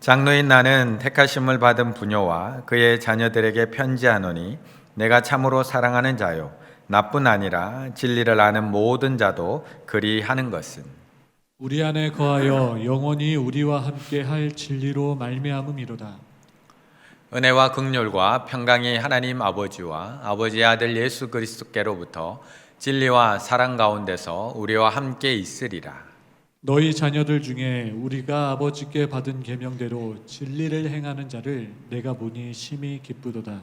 장로인 나는 택하심을 받은 부녀와 그의 자녀들에게 편지하노니 내가 참으로 사랑하는 자요 나뿐 아니라 진리를 아는 모든 자도 그리하는 것은 우리 안에 거하여 영원히 우리와 함께 할 진리로 말미암음이로다. 은혜와 긍휼과 평강이 하나님 아버지와 아버지의 아들 예수 그리스도께로부터 진리와 사랑 가운데서 우리와 함께 있으리라. 너희 자녀들 중에 우리가 아버지께 받은 계명대로 진리를 행하는 자를 내가 보니 심히 기쁘도다.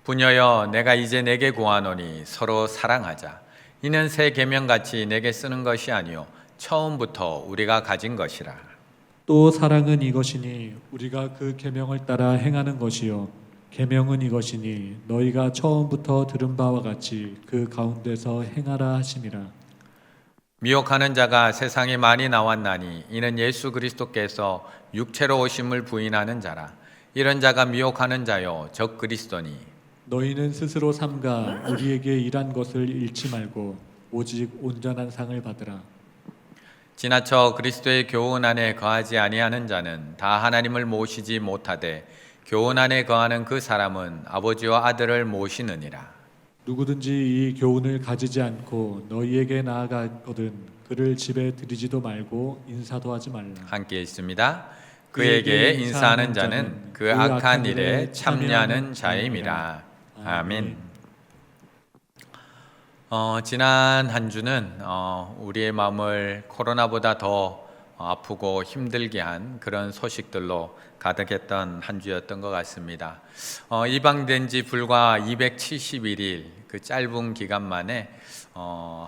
부녀여 내가 이제 내게 구하노니 서로 사랑하자. 이는 새 계명같이 내게 쓰는 것이 아니요 처음부터 우리가 가진 것이라. 또 사랑은 이것이니 우리가 그 계명을 따라 행하는 것이요 계명은 이것이니 너희가 처음부터 들은 바와 같이 그 가운데서 행하라 하심이라. 미혹하는 자가 세상에 많이 나왔나니 이는 예수 그리스도께서 육체로 오심을 부인하는 자라. 이런 자가 미혹하는 자요 적 그리스도니. 너희는 스스로 삼가 우리에게 일한 것을 잃지 말고 오직 온전한 상을 받으라. 지나쳐 그리스도의 교훈 안에 거하지 아니하는 자는 다 하나님을 모시지 못하되 교훈 안에 거하는 그 사람은 아버지와 아들을 모시느니라. 누구든지 이 교훈을 가지지 않고 너희에게 나아가거든 그를 집에 들이지도 말고 인사도 하지 말라. 함께 있습니다. 그에게 인사하는 자는 그 악한 일에 참여하는 자임이라. 아멘. 지난 한 주는 우리의 마음을 코로나보다 더 아프고 힘들게 한 그런 소식들로 가득했던 한 주였던 것 같습니다. 입양된 지 불과 271일 그 짧은 기간 만에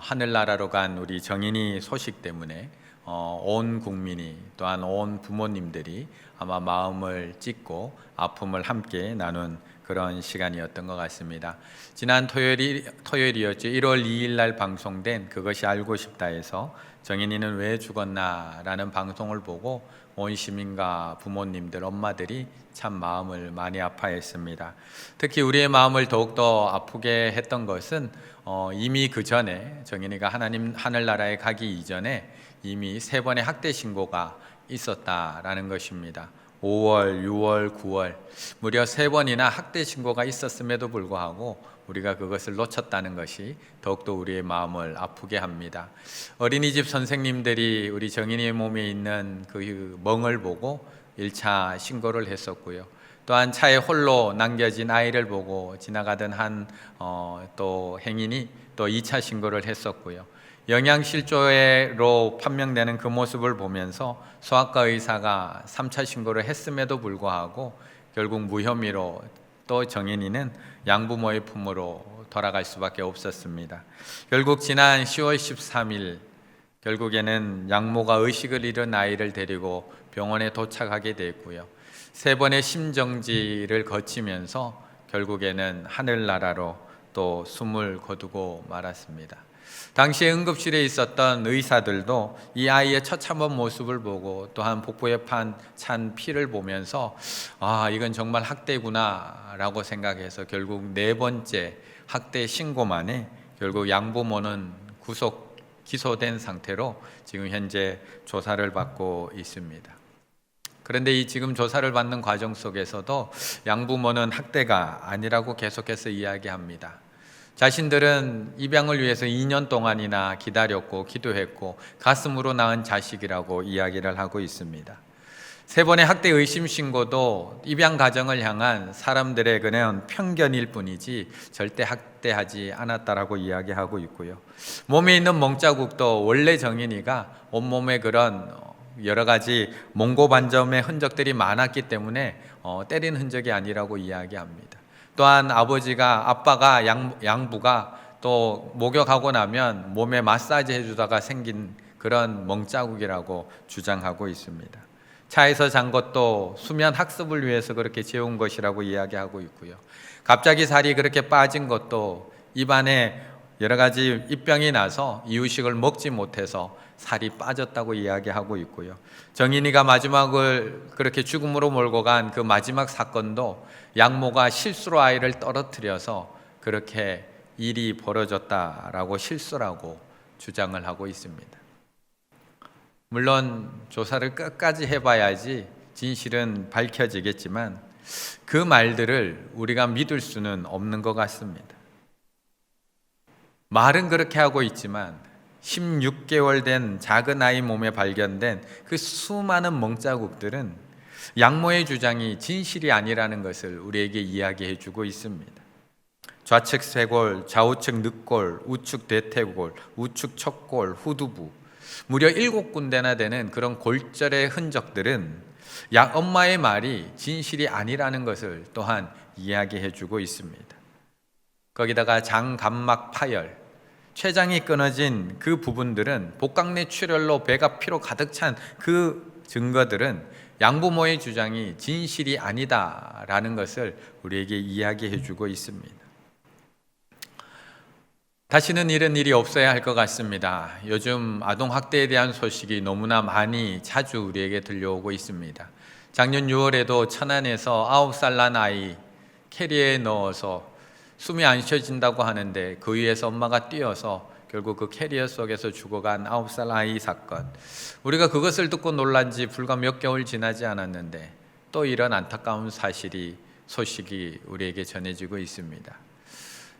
하늘나라로 간 우리 정인이 소식 때문에 온 국민이 또한 온 부모님들이 아마 마음을 찢고 아픔을 함께 나눈 그런 시간이었던 것 같습니다. 지난 토요일이었죠. 1월 2일 날 방송된 그것이 알고 싶다에서 정인이는 왜 죽었나라는 방송을 보고 온 시민과 부모님들, 엄마들이 참 마음을 많이 아파했습니다. 특히 우리의 마음을 더욱더 아프게 했던 것은 이미 그 전에 정인이가 하늘나라에 가기 이전에 이미 3번의 학대 신고가 있었다라는 것입니다. 5월, 6월, 9월 무려 3번이나 학대 신고가 있었음에도 불구하고 우리가 그것을 놓쳤다는 것이 더욱더 우리의 마음을 아프게 합니다. 어린이집 선생님들이 우리 정인이의 몸에 있는 그 멍을 보고 1차 신고를 했었고요. 또한 차에 홀로 남겨진 아이를 보고 지나가던 한 또 행인이 또 2차 신고를 했었고요. 영양실조로 판명되는 그 모습을 보면서 소아과 의사가 3차 신고를 했음에도 불구하고 결국 무혐의로 또 정인이는 양부모의 품으로 돌아갈 수밖에 없었습니다. 결국 지난 10월 13일 결국에는 양모가 의식을 잃은 아이를 데리고 병원에 도착하게 됐고요. 3번의 심정지를 거치면서 결국에는 하늘나라로 또 숨을 거두고 말았습니다. 당시에 응급실에 있었던 의사들도 이 아이의 처참한 모습을 보고 또한 복부에 찬 피를 보면서 이건 정말 학대구나 라고 생각해서 결국 4번째 학대 신고만에 결국 양부모는 기소된 상태로 지금 현재 조사를 받고 있습니다. 그런데 이 지금 조사를 받는 과정 속에서도 양부모는 학대가 아니라고 계속해서 이야기합니다. 자신들은 입양을 위해서 2년 동안이나 기다렸고 기도했고 가슴으로 낳은 자식이라고 이야기를 하고 있습니다. 3번의 학대 의심 신고도 입양 가정을 향한 사람들의 그냥 편견일 뿐이지 절대 학대하지 않았다라고 이야기하고 있고요. 몸에 있는 멍자국도 원래 정인이가 온몸에 그런 여러 가지 몽고반점의 흔적들이 많았기 때문에 때린 흔적이 아니라고 이야기합니다. 또한 아빠가 양부가 또 목욕하고 나면 몸에 마사지 해주다가 생긴 그런 멍자국이라고 주장하고 있습니다. 차에서 잔 것도 수면 학습을 위해서 그렇게 재운 것이라고 이야기하고 있고요. 갑자기 살이 그렇게 빠진 것도 입안에 여러 가지 입병이 나서 이유식을 먹지 못해서 살이 빠졌다고 이야기하고 있고요. 정인이가 마지막을 그렇게 죽음으로 몰고 간 그 마지막 사건도 양모가 실수로 아이를 떨어뜨려서 그렇게 일이 벌어졌다라고 실수라고 주장을 하고 있습니다. 물론 조사를 끝까지 해봐야지 진실은 밝혀지겠지만 그 말들을 우리가 믿을 수는 없는 것 같습니다. 말은 그렇게 하고 있지만 16개월 된 작은 아이 몸에 발견된 그 수많은 멍자국들은 양모의 주장이 진실이 아니라는 것을 우리에게 이야기해 주고 있습니다. 좌측 쇄골, 좌우측 늑골, 우측 대퇴골, 우측 척골, 후두부, 무려 7군데나 되는 그런 골절의 흔적들은 엄마의 말이 진실이 아니라는 것을 또한 이야기해 주고 있습니다. 거기다가 장감막 파열, 췌장이 끊어진 그 부분들은 복강내 출혈로 배가 피로 가득 찬 그 증거들은 양부모의 주장이 진실이 아니다라는 것을 우리에게 이야기해 주고 있습니다. 다시는 이런 일이 없어야 할 것 같습니다. 요즘 아동학대에 대한 소식이 너무나 많이 자주 우리에게 들려오고 있습니다. 작년 6월에도 천안에서 9살 난 아이 캐리어에 넣어서 숨이 안 쉬어진다고 하는데 그 위에서 엄마가 뛰어서 결국 그 캐리어 속에서 죽어간 9살 아이 사건, 우리가 그것을 듣고 놀란 지 불과 몇 개월 지나지 않았는데 또 이런 안타까운 소식이 우리에게 전해지고 있습니다.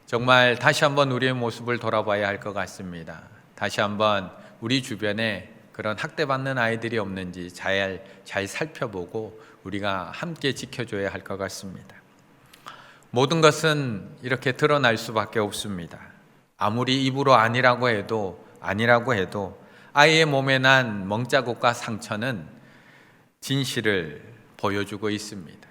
정말 다시 한번 우리의 모습을 돌아봐야 할 것 같습니다. 다시 한번 우리 주변에 그런 학대받는 아이들이 없는지 잘 살펴보고 우리가 함께 지켜줘야 할 것 같습니다. 모든 것은 이렇게 드러날 수밖에 없습니다. 아무리 입으로 아니라고 해도 아이의 몸에 난 멍자국과 상처는 진실을 보여주고 있습니다.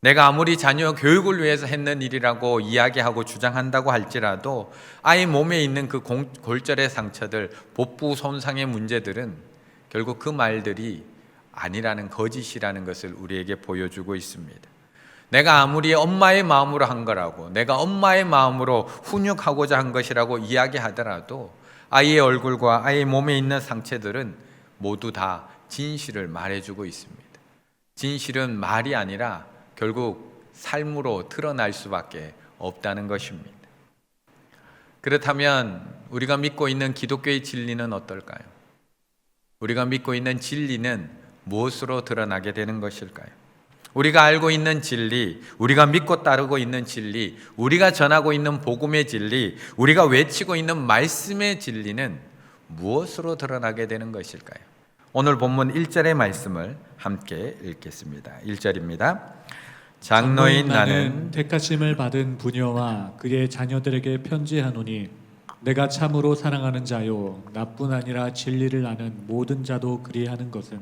내가 아무리 자녀 교육을 위해서 했는 일이라고 이야기하고 주장한다고 할지라도 아이 몸에 있는 그 골절의 상처들, 복부 손상의 문제들은 결국 그 말들이 아니라는 거짓이라는 것을 우리에게 보여주고 있습니다. 내가 아무리 엄마의 마음으로 한 거라고, 내가 엄마의 마음으로 훈육하고자 한 것이라고 이야기하더라도 아이의 얼굴과 아이의 몸에 있는 상처들은 모두 다 진실을 말해주고 있습니다. 진실은 말이 아니라 결국 삶으로 드러날 수밖에 없다는 것입니다. 그렇다면 우리가 믿고 있는 기독교의 진리는 어떨까요? 우리가 믿고 있는 진리는 무엇으로 드러나게 되는 것일까요? 우리가 알고 있는 진리, 우리가 믿고 따르고 있는 진리, 우리가 전하고 있는 복음의 진리, 우리가 외치고 있는 말씀의 진리는 무엇으로 드러나게 되는 것일까요? 오늘 본문 1절의 말씀을 함께 읽겠습니다. 1절입니다. 장로인 나는 택하심을 받은 부녀와 그의 자녀들에게 편지하노니 내가 참으로 사랑하는 자요 나뿐 아니라 진리를 아는 모든 자도 그리하는 것은.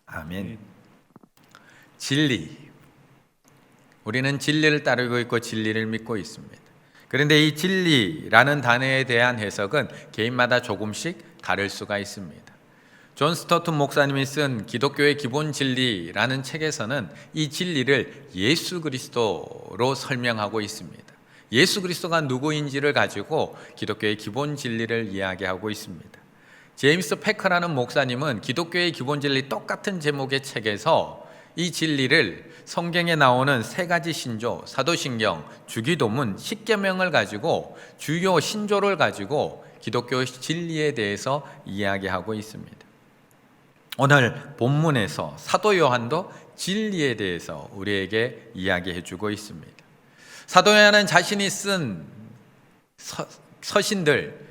아멘. 진리. 우리는 진리를 따르고 있고 진리를 믿고 있습니다. 그런데 이 진리라는 단어에 대한 해석은 개인마다 조금씩 다를 수가 있습니다. 존 스토트 목사님이 쓴 기독교의 기본 진리라는 책에서는 이 진리를 예수 그리스도로 설명하고 있습니다. 예수 그리스도가 누구인지를 가지고 기독교의 기본 진리를 이야기하고 있습니다. 제임스 패커라는 목사님은 기독교의 기본 진리 똑같은 제목의 책에서 이 진리를 성경에 나오는 3가지 신조, 사도신경, 주기도문, 십계명을 가지고 주요 신조를 가지고 기독교 진리에 대해서 이야기하고 있습니다. 오늘 본문에서 사도 요한도 진리에 대해서 우리에게 이야기해 주고 있습니다. 사도 요한은 자신이 쓴 서신들,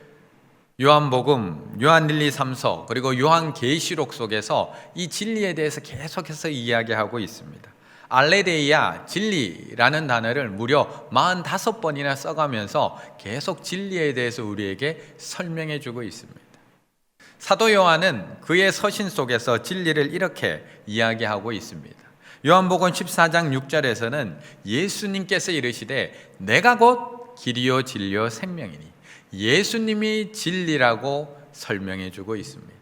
요한복음, 요한 1, 2, 3서, 그리고 요한계시록 속에서 이 진리에 대해서 계속해서 이야기하고 있습니다. 알레데이아, 진리라는 단어를 무려 45번이나 써가면서 계속 진리에 대해서 우리에게 설명해 주고 있습니다. 사도 요한은 그의 서신 속에서 진리를 이렇게 이야기하고 있습니다. 요한복음 14장 6절에서는 예수님께서 이르시되 내가 곧 길이요 진리요 생명이니, 예수님이 진리라고 설명해 주고 있습니다.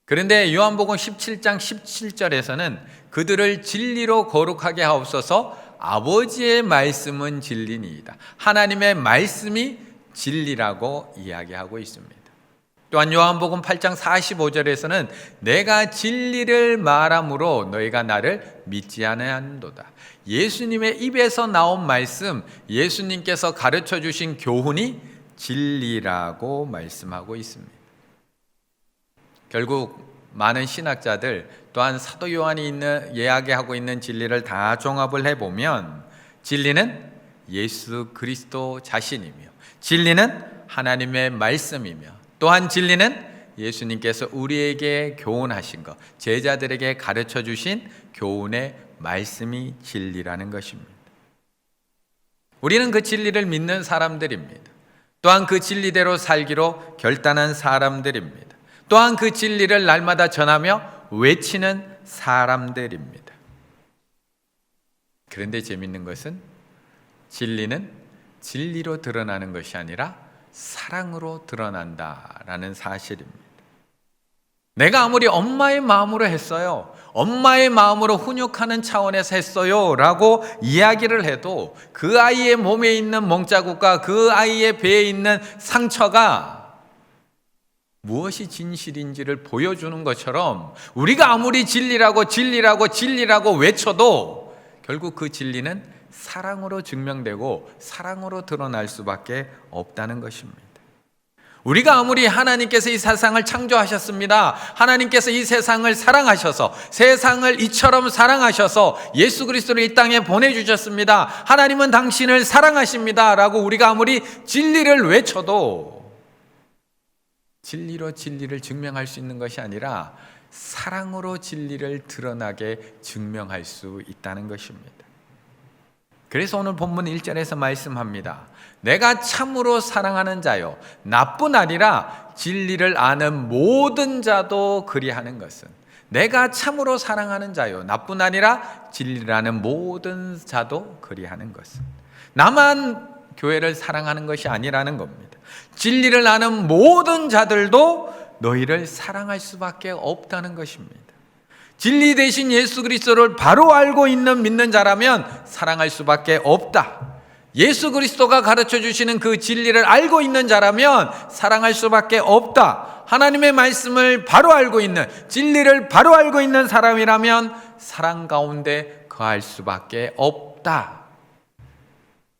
그런데 요한복음 17장 17절에서는 그들을 진리로 거룩하게 하옵소서, 아버지의 말씀은 진리니이다. 하나님의 말씀이 진리라고 이야기하고 있습니다. 또한 요한복음 8장 45절에서는 내가 진리를 말함으로 너희가 나를 믿지 아니하는도다. 예수님의 입에서 나온 말씀, 예수님께서 가르쳐 주신 교훈이 진리라고 말씀하고 있습니다. 결국 많은 신학자들 또한 사도 요한이 이야기하고 있는 진리를 다 종합을 해보면 진리는 예수 그리스도 자신이며 진리는 하나님의 말씀이며 또한 진리는 예수님께서 우리에게 교훈하신 것, 제자들에게 가르쳐 주신 교훈의 말씀이 진리라는 것입니다. 우리는 그 진리를 믿는 사람들입니다. 또한 그 진리대로 살기로 결단한 사람들입니다. 또한 그 진리를 날마다 전하며 외치는 사람들입니다. 그런데 재밌는 것은 진리는 진리로 드러나는 것이 아니라 사랑으로 드러난다라는 사실입니다. 내가 아무리 엄마의 마음으로 했어요, 엄마의 마음으로 훈육하는 차원에서 했어요 라고 이야기를 해도 그 아이의 몸에 있는 멍자국과 그 아이의 배에 있는 상처가 무엇이 진실인지를 보여주는 것처럼 우리가 아무리 진리라고 외쳐도 결국 그 진리는 사랑으로 증명되고 사랑으로 드러날 수밖에 없다는 것입니다. 우리가 아무리 하나님께서 이 세상을 창조하셨습니다, 하나님께서 이 세상을 사랑하셔서 세상을 이처럼 사랑하셔서 예수 그리스도를 이 땅에 보내주셨습니다, 하나님은 당신을 사랑하십니다 라고 우리가 아무리 진리를 외쳐도 진리로 진리를 증명할 수 있는 것이 아니라 사랑으로 진리를 드러나게 증명할 수 있다는 것입니다. 그래서 오늘 본문 1절에서 말씀합니다. 내가 참으로 사랑하는 자요, 나뿐 아니라 진리를 아는 모든 자도 그리하는 것은, 내가 참으로 사랑하는 자요, 나뿐 아니라 진리를 아는 모든 자도 그리하는 것은, 나만 교회를 사랑하는 것이 아니라는 겁니다. 진리를 아는 모든 자들도 너희를 사랑할 수밖에 없다는 것입니다. 진리 대신 예수 그리스도를 바로 알고 있는 믿는 자라면 사랑할 수밖에 없다. 예수 그리스도가 가르쳐 주시는 그 진리를 알고 있는 자라면 사랑할 수밖에 없다. 하나님의 말씀을 바로 알고 있는, 진리를 바로 알고 있는 사람이라면 사랑 가운데 거할 수밖에 없다.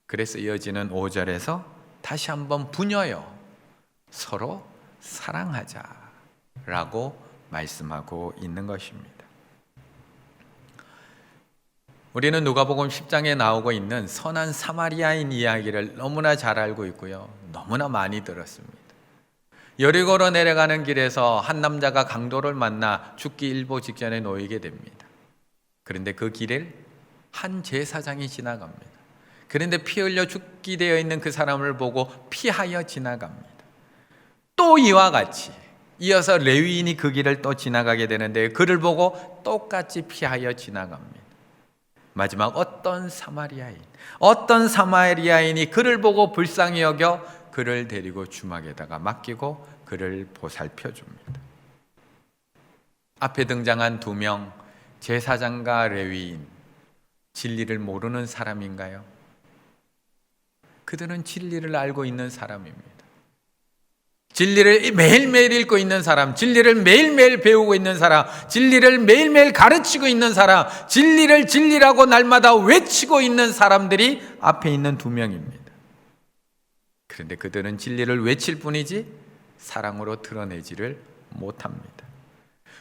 그래서 이어지는 5절에서 다시 한번 부녀여 서로 사랑하자라고 말씀하고 있는 것입니다. 우리는 누가복음 10장에 나오고 있는 선한 사마리아인 이야기를 너무나 잘 알고 있고요, 너무나 많이 들었습니다. 여리고로 내려가는 길에서 한 남자가 강도를 만나 죽기 일보 직전에 놓이게 됩니다. 그런데 그 길을 한 제사장이 지나갑니다. 그런데 피 흘려 죽게 되어 있는 그 사람을 보고 피하여 지나갑니다. 또 이와 같이 이어서 레위인이 그 길을 또 지나가게 되는데 그를 보고 똑같이 피하여 지나갑니다. 마지막 어떤 사마리아인이 그를 보고 불쌍히 여겨 그를 데리고 주막에다가 맡기고 그를 보살펴 줍니다. 앞에 등장한 두 명, 제사장과 레위인, 진리를 모르는 사람인가요? 그들은 진리를 알고 있는 사람입니다. 진리를 매일매일 읽고 있는 사람, 진리를 매일매일 배우고 있는 사람, 진리를 매일매일 가르치고 있는 사람, 진리를 진리라고 날마다 외치고 있는 사람들이 앞에 있는 두 명입니다. 그런데 그들은 진리를 외칠 뿐이지 사랑으로 드러내지를 못합니다.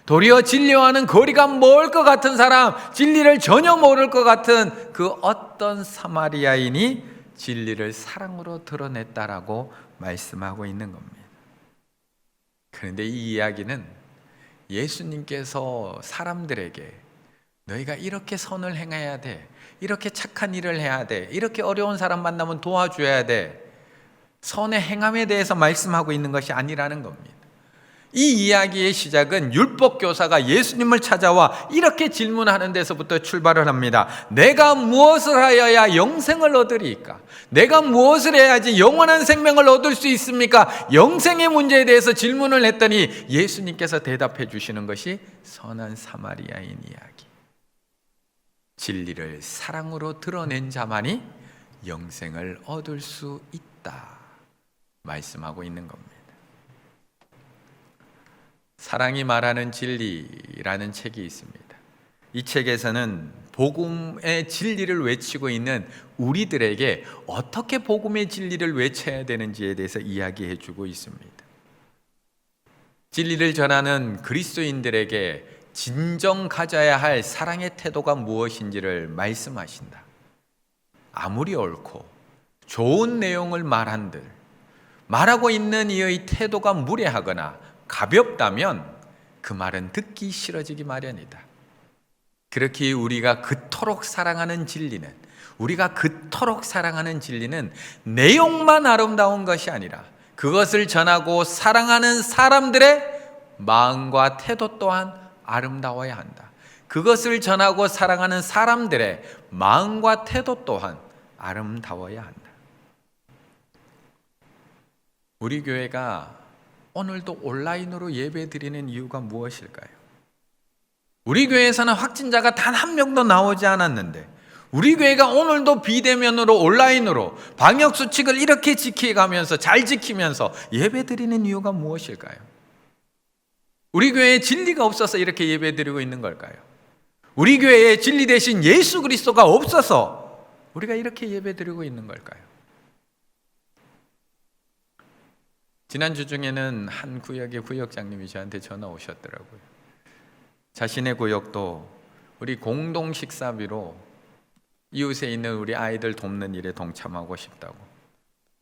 도리어 진리와는 거리가 멀 것 같은 사람, 진리를 전혀 모를 것 같은 그 어떤 사마리아인이 진리를 사랑으로 드러냈다라고 말씀하고 있는 겁니다. 그런데 이 이야기는 예수님께서 사람들에게 너희가 이렇게 선을 행해야 돼, 이렇게 착한 일을 해야 돼, 이렇게 어려운 사람 만나면 도와줘야 돼, 선의 행함에 대해서 말씀하고 있는 것이 아니라는 겁니다. 이 이야기의 시작은 율법교사가 예수님을 찾아와 이렇게 질문하는 데서부터 출발을 합니다. 내가 무엇을 하여야 영생을 얻으리까? 내가 무엇을 해야지 영원한 생명을 얻을 수 있습니까? 영생의 문제에 대해서 질문을 했더니 예수님께서 대답해 주시는 것이 선한 사마리아인 이야기. 진리를 사랑으로 드러낸 자만이 영생을 얻을 수 있다 말씀하고 있는 겁니다. 사랑이 말하는 진리라는 책이 있습니다. 이 책에서는 복음의 진리를 외치고 있는 우리들에게 어떻게 복음의 진리를 외쳐야 되는지에 대해서 이야기해 주고 있습니다. 진리를 전하는 그리스도인들에게 진정 가져야 할 사랑의 태도가 무엇인지를 말씀하신다. 아무리 옳고 좋은 내용을 말한들 말하고 있는 이의 태도가 무례하거나 가볍다면 그 말은 듣기 싫어지기 마련이다. 그렇게 우리가 그토록 사랑하는 진리는 내용만 아름다운 것이 아니라 그것을 전하고 사랑하는 사람들의 마음과 태도 또한 아름다워야 한다. 그것을 전하고 사랑하는 사람들의 마음과 태도 또한 아름다워야 한다. 우리 교회가 오늘도 온라인으로 예배 드리는 이유가 무엇일까요? 우리 교회에서는 확진자가 단 한 명도 나오지 않았는데 우리 교회가 오늘도 비대면으로 온라인으로 방역수칙을 이렇게 지켜가면서 잘 지키면서 예배 드리는 이유가 무엇일까요? 우리 교회에 진리가 없어서 이렇게 예배 드리고 있는 걸까요? 우리 교회에 진리 대신 예수 그리스도가 없어서 우리가 이렇게 예배 드리고 있는 걸까요? 지난주 중에는 한 구역의 구역장님이 저한테 전화 오셨더라고요. 자신의 구역도 우리 공동 식사비로 이웃에 있는 우리 아이들 돕는 일에 동참하고 싶다고,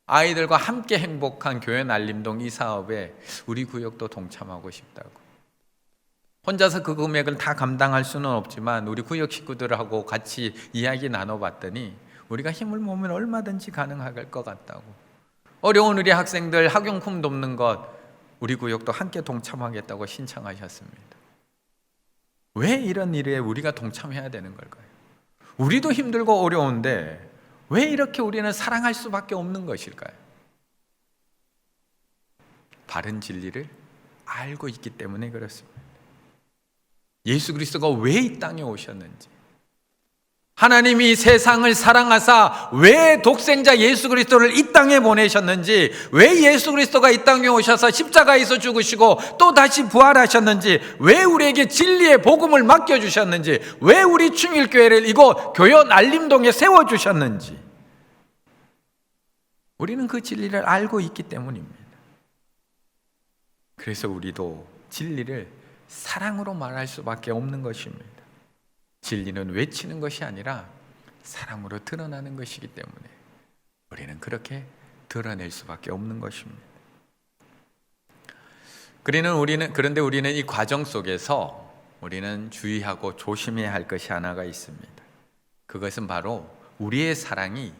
아이들과 함께 행복한 교회 날림동 이 사업에 우리 구역도 동참하고 싶다고. 혼자서 그 금액을 다 감당할 수는 없지만 우리 구역 식구들하고 같이 이야기 나눠봤더니 우리가 힘을 모으면 얼마든지 가능할 것 같다고. 어려운 우리 학생들 학용품 돕는 것 우리 구역도 함께 동참하겠다고 신청하셨습니다. 왜 이런 일에 우리가 동참해야 되는 걸까요? 우리도 힘들고 어려운데 왜 이렇게 우리는 사랑할 수밖에 없는 것일까요? 바른 진리를 알고 있기 때문에 그렇습니다. 예수 그리스도가 왜 이 땅에 오셨는지, 하나님이 세상을 사랑하사 왜 독생자 예수 그리스도를 이 땅에 보내셨는지, 왜 예수 그리스도가 이 땅에 오셔서 십자가에서 죽으시고 또 다시 부활하셨는지, 왜 우리에게 진리의 복음을 맡겨주셨는지, 왜 우리 충일교회를 이곳 교연 알림동에 세워주셨는지 우리는 그 진리를 알고 있기 때문입니다. 그래서 우리도 진리를 사랑으로 말할 수밖에 없는 것입니다. 진리는 외치는 것이 아니라 사랑으로 드러나는 것이기 때문에 우리는 그렇게 드러낼 수밖에 없는 것입니다. 그런데 우리는 이 과정 속에서 우리는 주의하고 조심해야 할 것이 하나가 있습니다. 그것은 바로 우리의 사랑이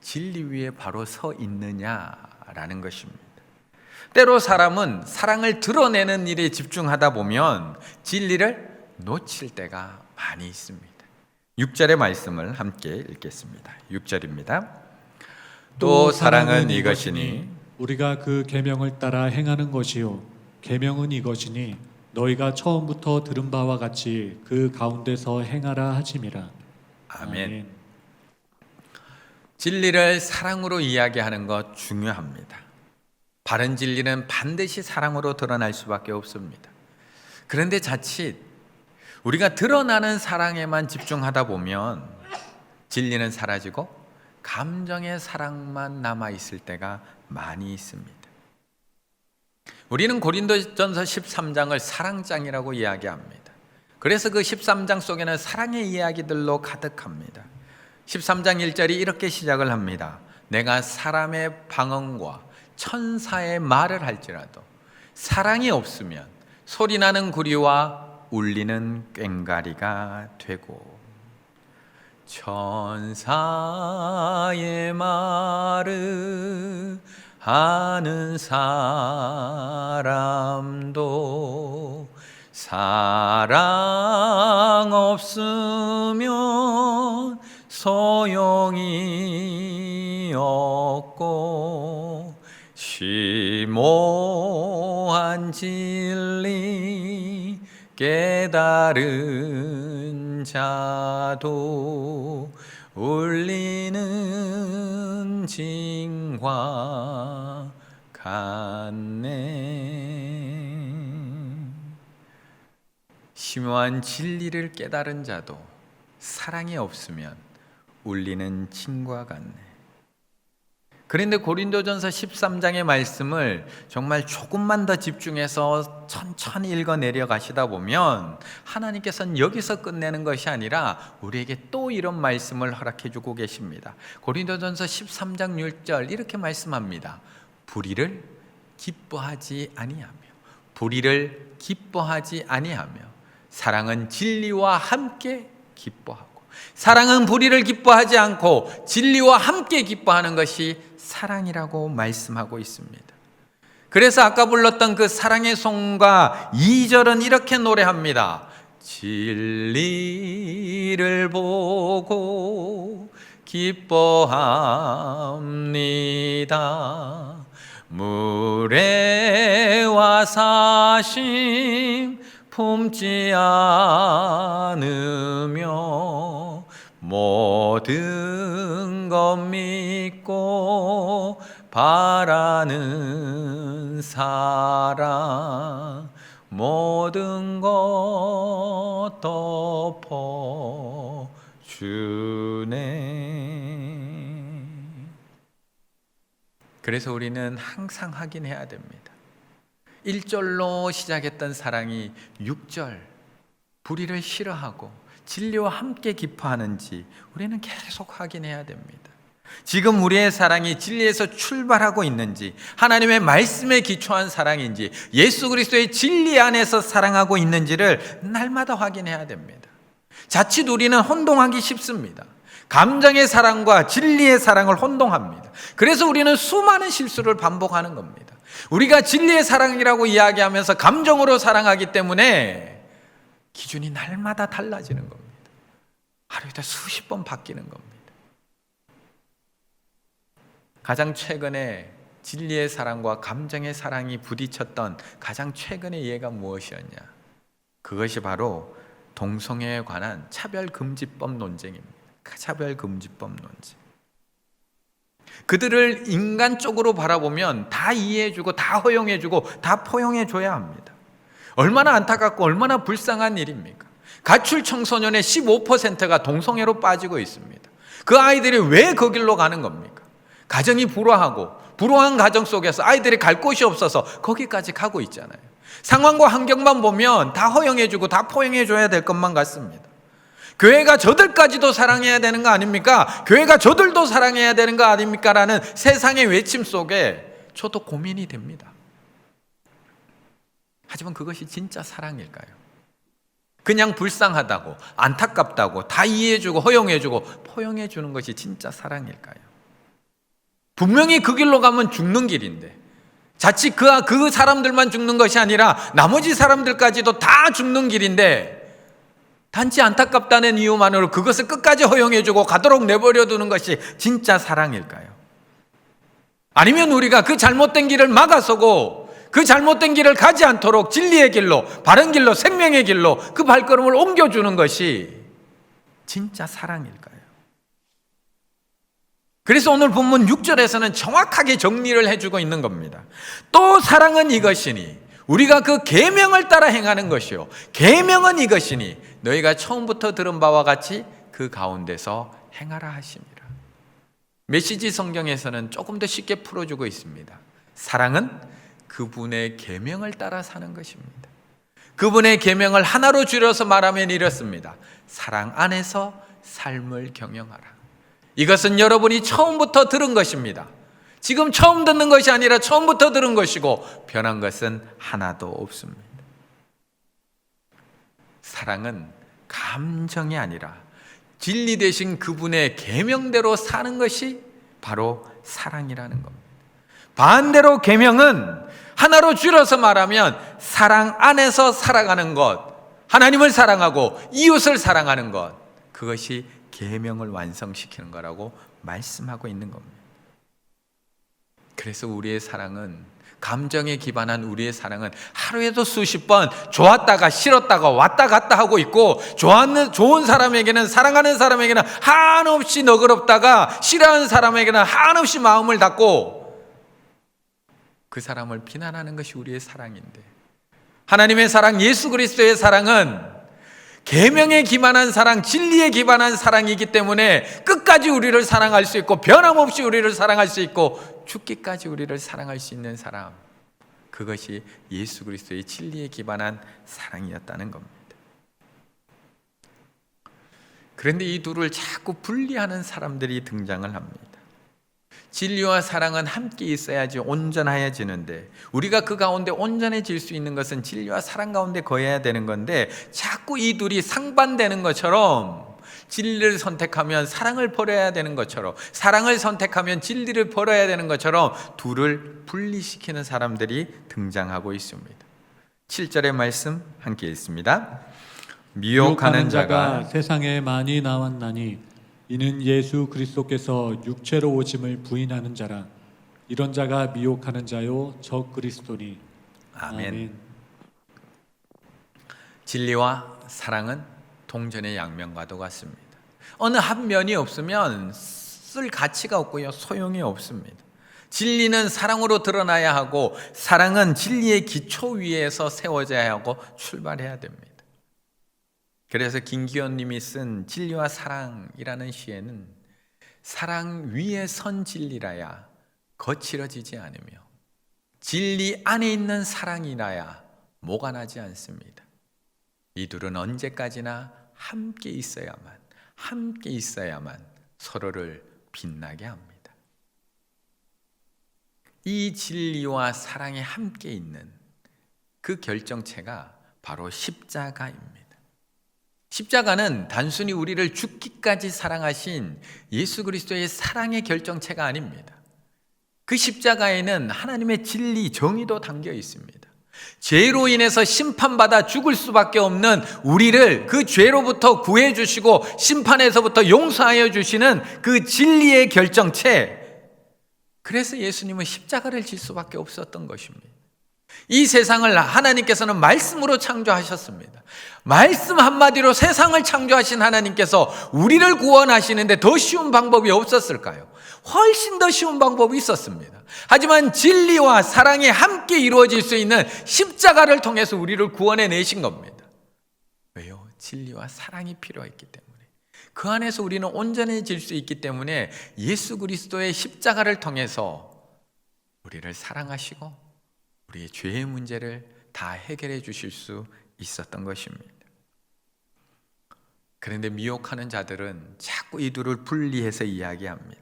진리 위에 바로 서 있느냐라는 것입니다. 때로 사람은 사랑을 드러내는 일에 집중하다 보면 진리를 놓칠 때가 많이 있습니다. 6절의 말씀을 함께 읽겠습니다. 6절입니다. 또 사랑은 이것이니 우리가 그 계명을 따라 행하는 것이요 계명은 이것이니 너희가 처음부터 들은 바와 같이 그 가운데서 행하라 하심이라. 아멘. 진리를 사랑으로 이야기하는 것 중요합니다. 바른 진리는 반드시 사랑으로 드러날 수밖에 없습니다. 그런데 자칫 우리가 드러나는 사랑에만 집중하다 보면 진리는 사라지고 감정의 사랑만 남아있을 때가 많이 있습니다. 우리는 고린도전서 13장을 사랑장이라고 이야기합니다. 그래서 그 13장 속에는 사랑의 이야기들로 가득합니다. 13장 1절이 이렇게 시작을 합니다. 내가 사람의 방언과 천사의 말을 할지라도 사랑이 없으면 소리나는 구리와 울리는 꽹과리가 되고, 천사의 말을 하는 사람도 사랑 없으면 소용이 없고, 심오한 진리 깨달은 자도 울리는 징과 같네. 심오한 진리를 깨달은 자도 사랑이 없으면 울리는 징과 같네. 그런데 고린도전서 13장의 말씀을 정말 조금만 더 집중해서 천천히 읽어 내려가시다 보면 하나님께서는 여기서 끝내는 것이 아니라 우리에게 또 이런 말씀을 허락해 주고 계십니다. 고린도전서 13장 6절 이렇게 말씀합니다. 불의를 기뻐하지 아니하며, 불의를 기뻐하지 아니하며, 사랑은 진리와 함께 기뻐하고, 사랑은 불의를 기뻐하지 않고 진리와 함께 기뻐하는 것이 사랑이라고 말씀하고 있습니다. 그래서 아까 불렀던 그 사랑의 송가 2절은 이렇게 노래합니다. 진리를 보고 기뻐합니다. 무례와 사심 품지 않으며 모든 것 믿고 바라는 사랑 모든 것 덮어주네. 그래서 우리는 항상 확인해야 됩니다. 1절로 시작했던 사랑이 6절 불의를 싫어하고 진리와 함께 기뻐하는지 우리는 계속 확인해야 됩니다. 지금 우리의 사랑이 진리에서 출발하고 있는지, 하나님의 말씀에 기초한 사랑인지, 예수 그리스도의 진리 안에서 사랑하고 있는지를 날마다 확인해야 됩니다. 자칫 우리는 혼동하기 쉽습니다. 감정의 사랑과 진리의 사랑을 혼동합니다. 그래서 우리는 수많은 실수를 반복하는 겁니다. 우리가 진리의 사랑이라고 이야기하면서 감정으로 사랑하기 때문에 기준이 날마다 달라지는 겁니다. 하루에 수십 번 바뀌는 겁니다. 가장 최근에 진리의 사랑과 감정의 사랑이 부딪혔던 가장 최근의 예가 무엇이었냐? 그것이 바로 동성애에 관한 차별금지법 논쟁입니다. 차별금지법 논쟁. 그들을 인간적으로 바라보면 다 이해해주고 다 허용해주고 다 포용해줘야 합니다. 얼마나 안타깝고 얼마나 불쌍한 일입니까? 가출 청소년의 15%가 동성애로 빠지고 있습니다. 그 아이들이 왜 그 길로 가는 겁니까? 가정이 불화하고 불화한 가정 속에서 아이들이 갈 곳이 없어서 거기까지 가고 있잖아요. 상황과 환경만 보면 다 허용해주고 다 포용해줘야 될 것만 같습니다. 교회가 저들까지도 사랑해야 되는 거 아닙니까? 교회가 저들도 사랑해야 되는 거 아닙니까? 라는 세상의 외침 속에 저도 고민이 됩니다. 하지만 그것이 진짜 사랑일까요? 그냥 불쌍하다고, 안타깝다고, 다 이해해주고 허용해주고 포용해주는 것이 진짜 사랑일까요? 분명히 그 길로 가면 죽는 길인데, 자칫 그 사람들만 죽는 것이 아니라 나머지 사람들까지도 다 죽는 길인데, 단지 안타깝다는 이유만으로 그것을 끝까지 허용해주고 가도록 내버려 두는 것이 진짜 사랑일까요? 아니면 우리가 그 잘못된 길을 막아서고 그 잘못된 길을 가지 않도록 진리의 길로, 바른 길로, 생명의 길로 그 발걸음을 옮겨주는 것이 진짜 사랑일까요? 그래서 오늘 본문 6절에서는 정확하게 정리를 해주고 있는 겁니다. 또 사랑은 이것이니 우리가 그 계명을 따라 행하는 것이요, 계명은 이것이니 너희가 처음부터 들은 바와 같이 그 가운데서 행하라 하심이라. 메시지 성경에서는 조금 더 쉽게 풀어주고 있습니다. 사랑은 그분의 계명을 따라 사는 것입니다. 그분의 계명을 하나로 줄여서 말하면 이렇습니다. 사랑 안에서 삶을 경영하라. 이것은 여러분이 처음부터 들은 것입니다. 지금 처음 듣는 것이 아니라 처음부터 들은 것이고 변한 것은 하나도 없습니다. 사랑은 감정이 아니라 진리 되신 그분의 계명대로 사는 것이 바로 사랑이라는 겁니다. 반대로 계명은 하나로 줄여서 말하면 사랑 안에서 살아가는 것, 하나님을 사랑하고 이웃을 사랑하는 것, 그것이 계명을 완성시키는 거라고 말씀하고 있는 겁니다. 그래서 우리의 사랑은, 감정에 기반한 우리의 사랑은 하루에도 수십 번 좋았다가 싫었다가 왔다 갔다 하고 있고, 좋은 사람에게는, 사랑하는 사람에게는 한없이 너그럽다가 싫어하는 사람에게는 한없이 마음을 닫고 그 사람을 비난하는 것이 우리의 사랑인데, 하나님의 사랑, 예수 그리스도의 사랑은 계명에 기반한 사랑, 진리에 기반한 사랑이기 때문에 끝까지 우리를 사랑할 수 있고 변함없이 우리를 사랑할 수 있고 죽기까지 우리를 사랑할 수 있는 사람, 그것이 예수 그리스도의 진리에 기반한 사랑이었다는 겁니다. 그런데 이 둘을 자꾸 분리하는 사람들이 등장을 합니다. 진리와 사랑은 함께 있어야지 온전해지는데, 우리가 그 가운데 온전해질 수 있는 것은 진리와 사랑 가운데 거해야 되는 건데, 자꾸 이 둘이 상반되는 것처럼, 진리를 선택하면 사랑을 버려야 되는 것처럼, 사랑을 선택하면 진리를 버려야 되는 것처럼 둘을 분리시키는 사람들이 등장하고 있습니다. 7절의 말씀 함께 읽습니다. 미혹하는 자가 세상에 많이 나왔나니 이는 예수 그리스도께서 육체로 오심을 부인하는 자라. 이런 자가 미혹하는 자요 적 그리스도니. 아멘. 진리와 사랑은 동전의 양면과도 같습니다. 어느 한 면이 없으면 쓸 가치가 없고요, 소용이 없습니다. 진리는 사랑으로 드러나야 하고 사랑은 진리의 기초 위에서 세워져야 하고 출발해야 됩니다. 그래서 김기현 님이 쓴 진리와 사랑이라는 시에는 사랑 위에 선 진리라야 거칠어지지 않으며 진리 안에 있는 사랑이라야 모가 나지 않습니다. 이 둘은 언제까지나 함께 있어야만 서로를 빛나게 합니다. 이 진리와 사랑이 함께 있는 그 결정체가 바로 십자가입니다. 십자가는 단순히 우리를 죽기까지 사랑하신 예수 그리스도의 사랑의 결정체가 아닙니다. 그 십자가에는 하나님의 진리, 정의도 담겨 있습니다. 죄로 인해서 심판받아 죽을 수밖에 없는 우리를 그 죄로부터 구해 주시고 심판에서부터 용서하여 주시는 그 진리의 결정체, 그래서 예수님은 십자가를 질 수밖에 없었던 것입니다. 이 세상을 하나님께서는 말씀으로 창조하셨습니다. 말씀 한마디로 세상을 창조하신 하나님께서 우리를 구원하시는데 더 쉬운 방법이 없었을까요? 훨씬 더 쉬운 방법이 있었습니다. 하지만 진리와 사랑이 함께 이루어질 수 있는 십자가를 통해서 우리를 구원해 내신 겁니다. 왜요? 진리와 사랑이 필요했기 때문에. 그 안에서 우리는 온전해질 수 있기 때문에 예수 그리스도의 십자가를 통해서 우리를 사랑하시고 우리의 죄의 문제를 다 해결해 주실 수 있었던 것입니다. 그런데 미혹하는 자들은 자꾸 이 둘을 분리해서 이야기합니다.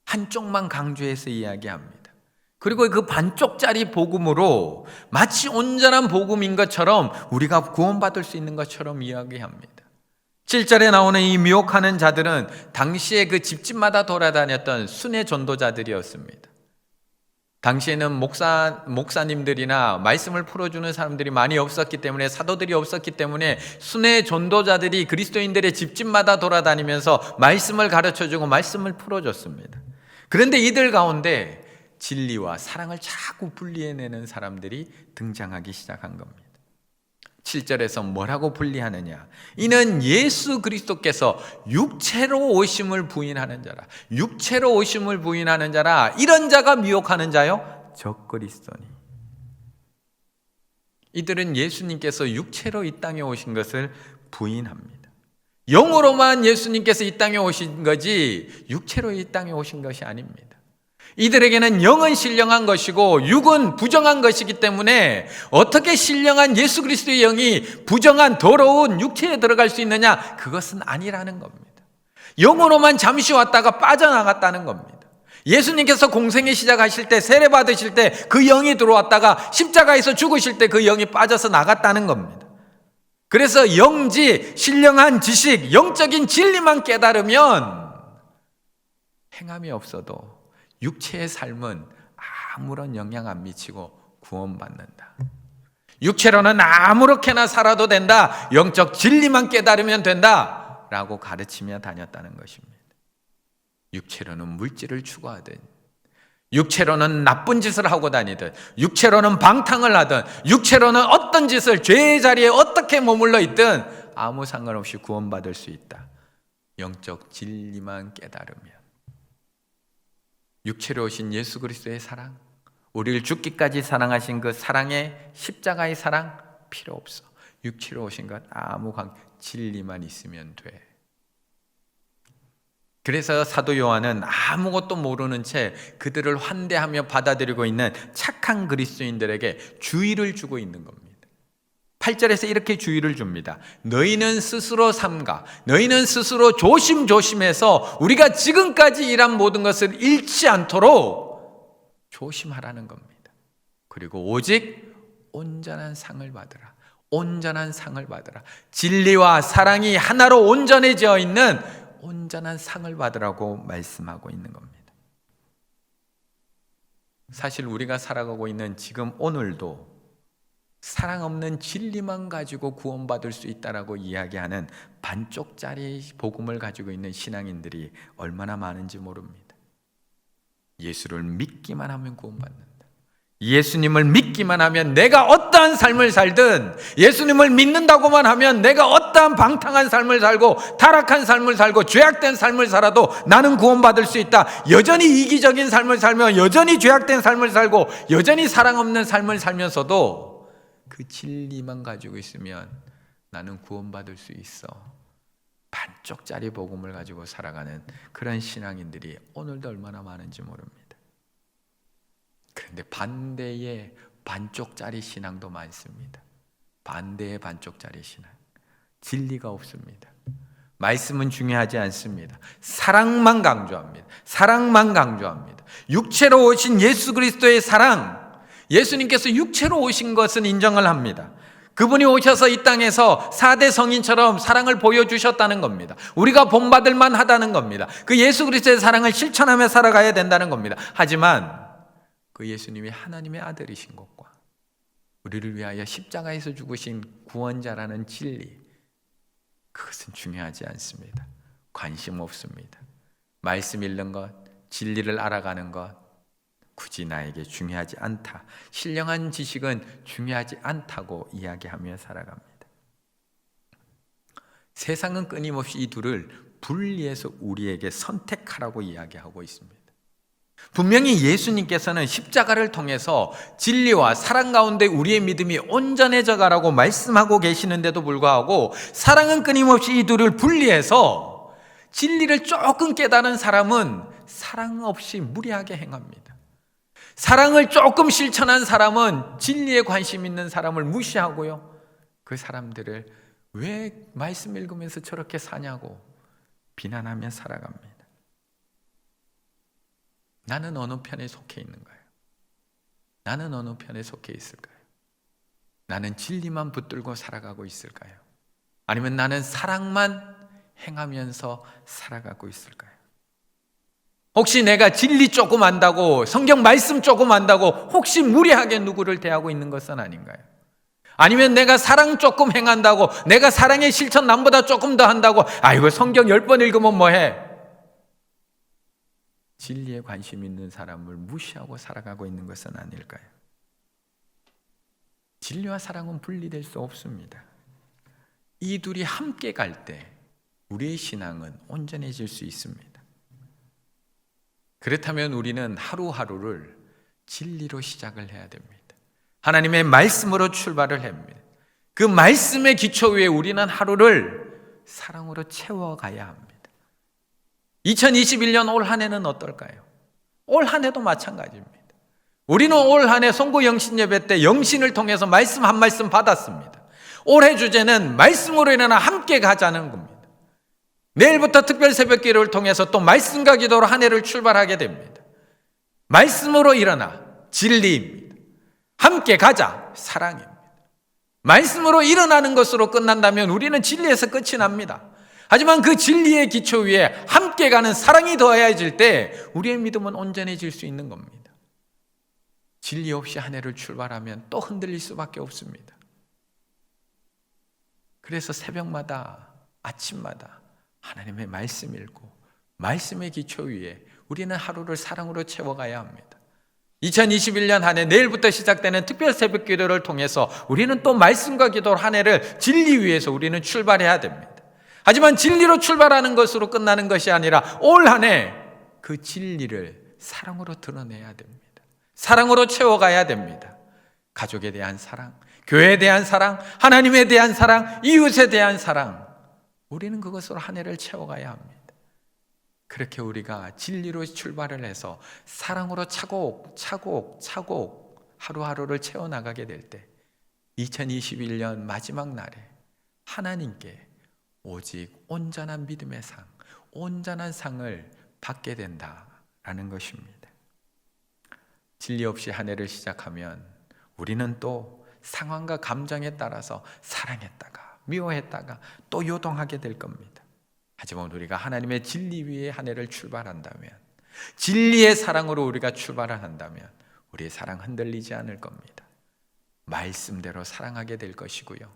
한쪽만 강조해서 이야기합니다. 그리고 그 반쪽짜리 복음으로 마치 온전한 복음인 것처럼 우리가 구원받을 수 있는 것처럼 이야기합니다. 7절에 나오는 이 미혹하는 자들은 당시에 그 집집마다 돌아다녔던 순회 전도자들이었습니다. 당시에는 목사님들이나 말씀을 풀어주는 사람들이 많이 없었기 때문에, 사도들이 없었기 때문에 순회 전도자들이 그리스도인들의 집집마다 돌아다니면서 말씀을 가르쳐주고 말씀을 풀어줬습니다. 그런데 이들 가운데 진리와 사랑을 자꾸 분리해내는 사람들이 등장하기 시작한 겁니다. 7절에서 뭐라고 분리하느냐? 이는 예수 그리스도께서 육체로 오심을 부인하는 자라. 육체로 오심을 부인하는 자라. 이런 자가 미혹하는 자요 적 그리스도니. 이들은 예수님께서 육체로 이 땅에 오신 것을 부인합니다. 영으로만 예수님께서 이 땅에 오신 거지 육체로 이 땅에 오신 것이 아닙니다. 이들에게는 영은 신령한 것이고 육은 부정한 것이기 때문에 어떻게 신령한 예수 그리스도의 영이 부정한 더러운 육체에 들어갈 수 있느냐? 그것은 아니라는 겁니다. 영으로만 잠시 왔다가 빠져나갔다는 겁니다. 예수님께서 공생애 시작하실 때, 세례 받으실 때 그 영이 들어왔다가 십자가에서 죽으실 때 그 영이 빠져서 나갔다는 겁니다. 그래서 영지, 신령한 지식, 영적인 진리만 깨달으면 행함이 없어도 육체의 삶은 아무런 영향 안 미치고 구원받는다. 육체로는 아무렇게나 살아도 된다. 영적 진리만 깨달으면 된다. 라고 가르치며 다녔다는 것입니다. 육체로는 물질을 추구하든, 육체로는 나쁜 짓을 하고 다니든, 육체로는 방탕을 하든, 육체로는 어떤 짓을 죄의 자리에 어떻게 머물러 있든 아무 상관없이 구원받을 수 있다. 영적 진리만 깨달으면. 육체로 오신 예수 그리스도의 사랑, 우리를 죽기까지 사랑하신 그 사랑의 십자가의 사랑 필요 없어. 육체로 오신 것 아무 진리만 있으면 돼. 그래서 사도 요한은 아무것도 모르는 채 그들을 환대하며 받아들이고 있는 착한 그리스도인들에게 주의를 주고 있는 겁니다. 8절에서 이렇게 주의를 줍니다. 너희는 스스로 삼가, 너희는 스스로 조심조심해서 우리가 지금까지 일한 모든 것을 잃지 않도록 조심하라는 겁니다. 그리고 오직 온전한 상을 받으라. 온전한 상을 받으라. 진리와 사랑이 하나로 온전해져 있는 온전한 상을 받으라고 말씀하고 있는 겁니다. 사실 우리가 살아가고 있는 지금 오늘도 사랑 없는 진리만 가지고 구원받을 수 있다라고 이야기하는 반쪽짜리 복음을 가지고 있는 신앙인들이 얼마나 많은지 모릅니다. 예수를 믿기만 하면 구원받는다. 예수님을 믿기만 하면 내가 어떠한 삶을 살든, 예수님을 믿는다고만 하면 내가 어떠한 방탕한 삶을 살고 타락한 삶을 살고 죄악된 삶을 살아도 나는 구원받을 수 있다. 여전히 이기적인 삶을 살며 여전히 죄악된 삶을 살고 여전히 사랑 없는 삶을 살면서도 그 진리만 가지고 있으면 나는 구원받을 수 있어. 반쪽짜리 복음을 가지고 살아가는 그런 신앙인들이 오늘도 얼마나 많은지 모릅니다. 그런데 반대의 반쪽짜리 신앙도 많습니다. 반대의 반쪽짜리 신앙. 진리가 없습니다. 말씀은 중요하지 않습니다. 사랑만 강조합니다. 사랑만 강조합니다. 육체로 오신 예수 그리스도의 사랑, 예수님께서 육체로 오신 것은 인정을 합니다. 그분이 오셔서 이 땅에서 4대 성인처럼 사랑을 보여주셨다는 겁니다. 우리가 본받을 만하다는 겁니다. 그 예수 그리스도의 사랑을 실천하며 살아가야 된다는 겁니다. 하지만 그 예수님이 하나님의 아들이신 것과 우리를 위하여 십자가에서 죽으신 구원자라는 진리, 그것은 중요하지 않습니다. 관심 없습니다. 말씀 읽는 것, 진리를 알아가는 것 굳이 나에게 중요하지 않다. 신령한 지식은 중요하지 않다고 이야기하며 살아갑니다. 세상은 끊임없이 이 둘을 분리해서 우리에게 선택하라고 이야기하고 있습니다. 분명히 예수님께서는 십자가를 통해서 진리와 사랑 가운데 우리의 믿음이 온전해져 가라고 말씀하고 계시는데도 불구하고 사랑은 끊임없이 이 둘을 분리해서 진리를 조금 깨달은 사람은 사랑 없이 무리하게 행합니다. 사랑을 조금 실천한 사람은 진리에 관심 있는 사람을 무시하고요. 그 사람들을 왜 말씀 읽으면서 저렇게 사냐고 비난하며 살아갑니다. 나는 어느 편에 속해 있는가요? 나는 어느 편에 속해 있을까요? 나는 진리만 붙들고 살아가고 있을까요? 아니면 나는 사랑만 행하면서 살아가고 있을까요? 혹시 내가 진리 조금 안다고, 성경 말씀 조금 안다고 혹시 무리하게 누구를 대하고 있는 것은 아닌가요? 아니면 내가 사랑 조금 행한다고, 내가 사랑의 실천 남보다 조금 더 한다고, 아이고 성경 10번 읽으면 뭐해? 진리에 관심 있는 사람을 무시하고 살아가고 있는 것은 아닐까요? 진리와 사랑은 분리될 수 없습니다. 이 둘이 함께 갈 때 우리의 신앙은 온전해질 수 있습니다. 그렇다면 우리는 하루하루를 진리로 시작을 해야 됩니다. 하나님의 말씀으로 출발을 합니다. 그 말씀의 기초 위에 우리는 하루를 사랑으로 채워가야 합니다. 2021년 올 한 해는 어떨까요? 올 한 해도 마찬가지입니다. 우리는 올 한 해 송구 영신 예배 때 영신을 통해서 말씀 한 말씀 받았습니다. 올해 주제는 말씀으로 일어나 함께 가자는 겁니다. 내일부터 특별 새벽 기도를 통해서 또 말씀과 기도로 한 해를 출발하게 됩니다. 말씀으로 일어나 진리입니다. 함께 가자 사랑입니다. 말씀으로 일어나는 것으로 끝난다면 우리는 진리에서 끝이 납니다. 하지만 그 진리의 기초 위에 함께 가는 사랑이 더해질 때 우리의 믿음은 온전해질 수 있는 겁니다. 진리 없이 한 해를 출발하면 또 흔들릴 수밖에 없습니다. 그래서 새벽마다 아침마다 하나님의 말씀 읽고 말씀의 기초 위에 우리는 하루를 사랑으로 채워가야 합니다. 2021년 한 해 내일부터 시작되는 특별 새벽 기도를 통해서 우리는 또 말씀과 기도로 한 해를 진리 위에서 우리는 출발해야 됩니다. 하지만 진리로 출발하는 것으로 끝나는 것이 아니라 올 한 해 그 진리를 사랑으로 드러내야 됩니다. 사랑으로 채워가야 됩니다. 가족에 대한 사랑, 교회에 대한 사랑, 하나님에 대한 사랑, 이웃에 대한 사랑, 우리는 그것으로 한 해를 채워가야 합니다. 그렇게 우리가 진리로 출발을 해서 사랑으로 차곡차곡 하루하루를 채워나가게 될 때 2021년 마지막 날에 하나님께 오직 온전한 믿음의 상, 온전한 상을 받게 된다라는 것입니다. 진리 없이 한 해를 시작하면 우리는 또 상황과 감정에 따라서 사랑했다가 미워했다가 또 요동하게 될 겁니다. 하지만 우리가 하나님의 진리 위에 한 해를 출발한다면, 진리의 사랑으로 우리가 출발을 한다면 우리의 사랑 흔들리지 않을 겁니다. 말씀대로 사랑하게 될 것이고요,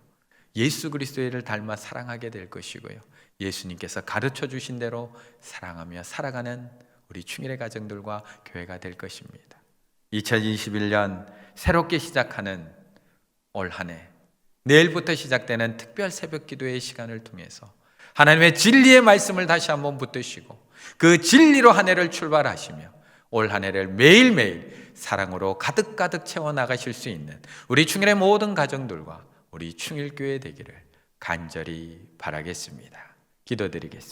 예수 그리스도를 닮아 사랑하게 될 것이고요, 예수님께서 가르쳐 주신 대로 사랑하며 살아가는 우리 충일의 가정들과 교회가 될 것입니다. 2021년 새롭게 시작하는 올 한 해, 내일부터 시작되는 특별 새벽 기도의 시간을 통해서 하나님의 진리의 말씀을 다시 한번 붙드시고 그 진리로 한 해를 출발하시며 올 한 해를 매일매일 사랑으로 가득가득 채워나가실 수 있는 우리 충일의 모든 가정들과 우리 충일교회 되기를 간절히 바라겠습니다. 기도드리겠습니다.